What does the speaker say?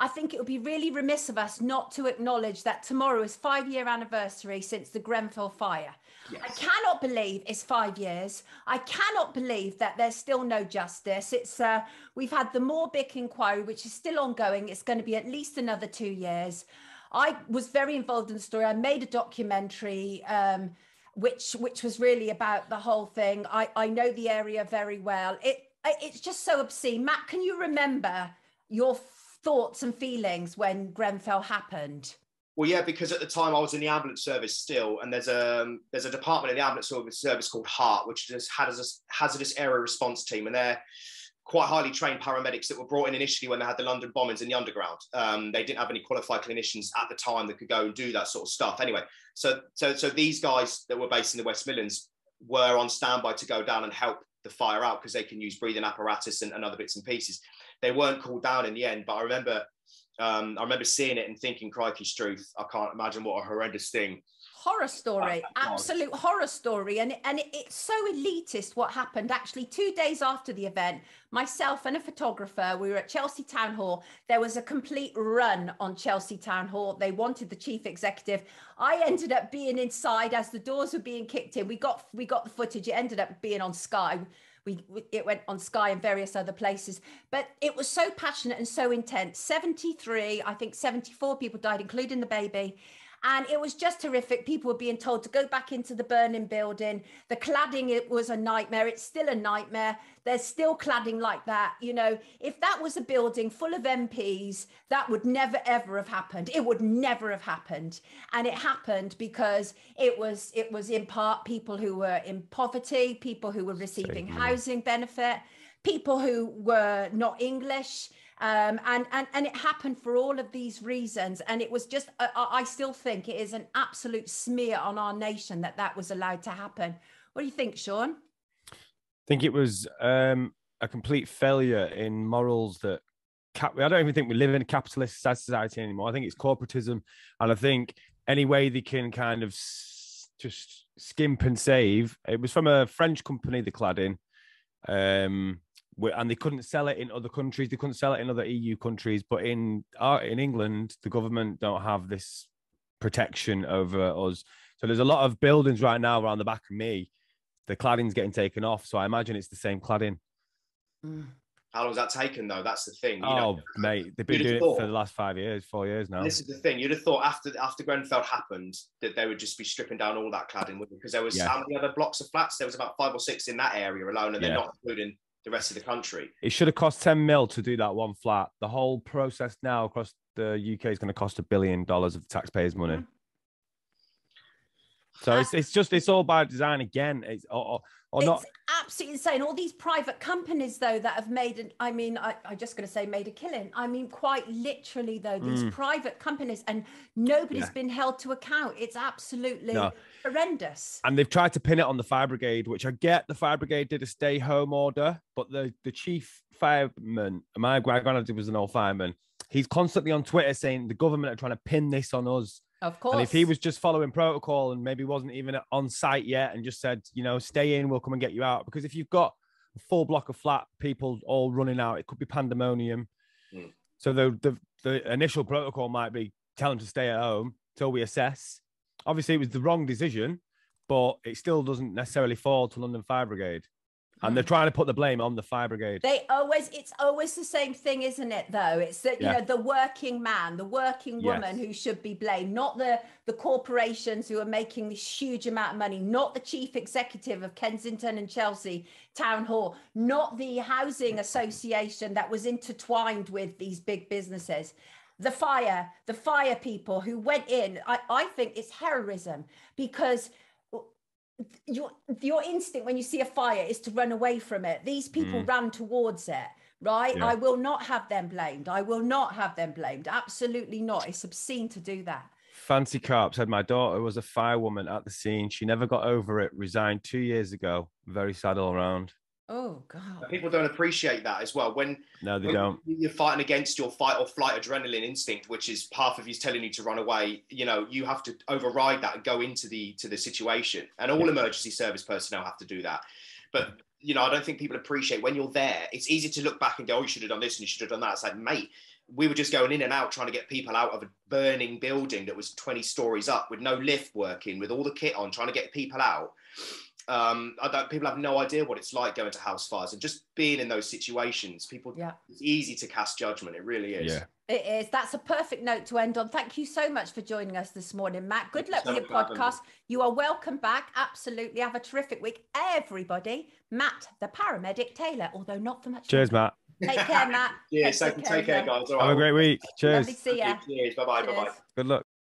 I think it would be really remiss of us not to acknowledge that tomorrow is 5-year anniversary since the Grenfell fire. Yes. I cannot believe it's 5 years. I cannot believe that there's still no justice. We've had the Morbic inquiry, which is still ongoing. It's going to be at least another 2 years. I was very involved in the story. I made a documentary, which was really about the whole thing. I know the area very well. It's just so obscene. Matt, can you remember your thoughts and feelings when Grenfell happened? Well, yeah, because at the time I was in the ambulance service still, and there's a department in the ambulance service called HART, which just had a hazardous area response team, and they're quite highly trained paramedics that were brought in initially when they had the London bombings in the underground. They didn't have any qualified clinicians at the time that could go and do that sort of stuff. Anyway, so these guys that were based in the West Midlands were on standby to go down and help the fire out because they can use breathing apparatus and other bits and pieces. They weren't called down in the end, but I remember seeing it and thinking, crikey, Struth, I can't imagine what a horrendous thing. Horror story, absolute horror story. And it's so elitist what happened. Actually, 2 days after the event, myself and a photographer, we were at Chelsea Town Hall. There was a complete run on Chelsea Town Hall. They wanted the chief executive. I ended up being inside as the doors were being kicked in. We got the footage. It ended up being on Sky. It went on Sky and various other places, but it was so passionate and so intense. 73, I think 74 people died, including the baby. And it was just horrific. People were being told to go back into the burning building. The cladding, it was a nightmare. It's still a nightmare. There's still cladding like that. You know, if that was a building full of MPs, that would never, ever have happened. It would never have happened. And it happened because it was in part people who were in poverty, people who were receiving housing benefit, people who were not English. And it happened for all of these reasons. And it was just, I still think it is an absolute smear on our nation that was allowed to happen. What do you think, Sean? I think it was a complete failure in morals that I don't even think we live in a capitalist society anymore. I think it's corporatism. And I think any way they can kind of just skimp and save. It was from a French company, the cladding. And they couldn't sell it in other countries. They couldn't sell it in other EU countries. But in England, the government don't have this protection over us. So there's a lot of buildings right now around the back of me. The cladding's getting taken off. So I imagine it's the same cladding. How long has that taken, though? That's the thing. Mate, they've been doing it for the last 4 years now. This is the thing. You'd have thought after Grenfell happened that they would just be stripping down all that cladding, because there was how many other blocks of flats? There was about 5 or 6 in that area alone, and they're not including the rest of the country. It should have cost 10 mil to do that one flat. The whole process now across the UK is going to cost $1 billion of taxpayers' money. So it's all by design again. It's absolutely insane. All these private companies, though, that have made I'm just going to say made a killing. I mean, quite literally, though, these private companies, and nobody's been held to account. It's absolutely horrendous. And they've tried to pin it on the fire brigade, which I get. The fire brigade did a stay home order, but the chief fireman, my granddad was an old fireman. He's constantly on Twitter saying the government are trying to pin this on us. Of course. And if he was just following protocol and maybe wasn't even on site yet and just said, stay in, we'll come and get you out. Because if you've got a full block of flat people all running out, it could be pandemonium. So the initial protocol might be tell them to stay at home till we assess. Obviously, it was the wrong decision, but it still doesn't necessarily fall to London Fire Brigade. And they're trying to put the blame on the fire brigade. It's always the same thing, isn't it, though? It's that, you know, the working man, the working woman who should be blamed, not the corporations who are making this huge amount of money, not the chief executive of Kensington and Chelsea Town Hall, not the housing association that was intertwined with these big businesses. The fire people who went in, I think it's heroism, because your instinct when you see a fire is to run away from it. These people ran towards it, right? I will not have them blamed. I will not have them blamed. Absolutely not. It's obscene to do that. Fancy Carp said, my daughter was a firewoman at the scene. She never got over it. Resigned 2 years ago. Very sad all around. Oh, God. People don't appreciate that as well. When don't. You're fighting against your fight or flight adrenaline instinct, which is half of you's telling you to run away. You have to override that and go into the situation. And all emergency service personnel have to do that. But, I don't think people appreciate when you're there. It's easy to look back and go, oh, you should have done this and you should have done that. It's like, mate, we were just going in and out trying to get people out of a burning building that was 20 stories up with no lift working, with all the kit on, trying to get people out. People have no idea what it's like going to house fires, and just being in those situations, it's easy to cast judgment. It really is. Yeah. It is. That's a perfect note to end on. Thank you so much for joining us this morning, Matt. Good luck with your podcast. You are welcome back. Absolutely. Have a terrific week, everybody. Matt, the paramedic Taylor, although not for much. Cheers, Matt. Take care, Matt. Take care, guys. Have a great week. Cheers. Lovely to see you. Cheers. Bye-bye. Good luck.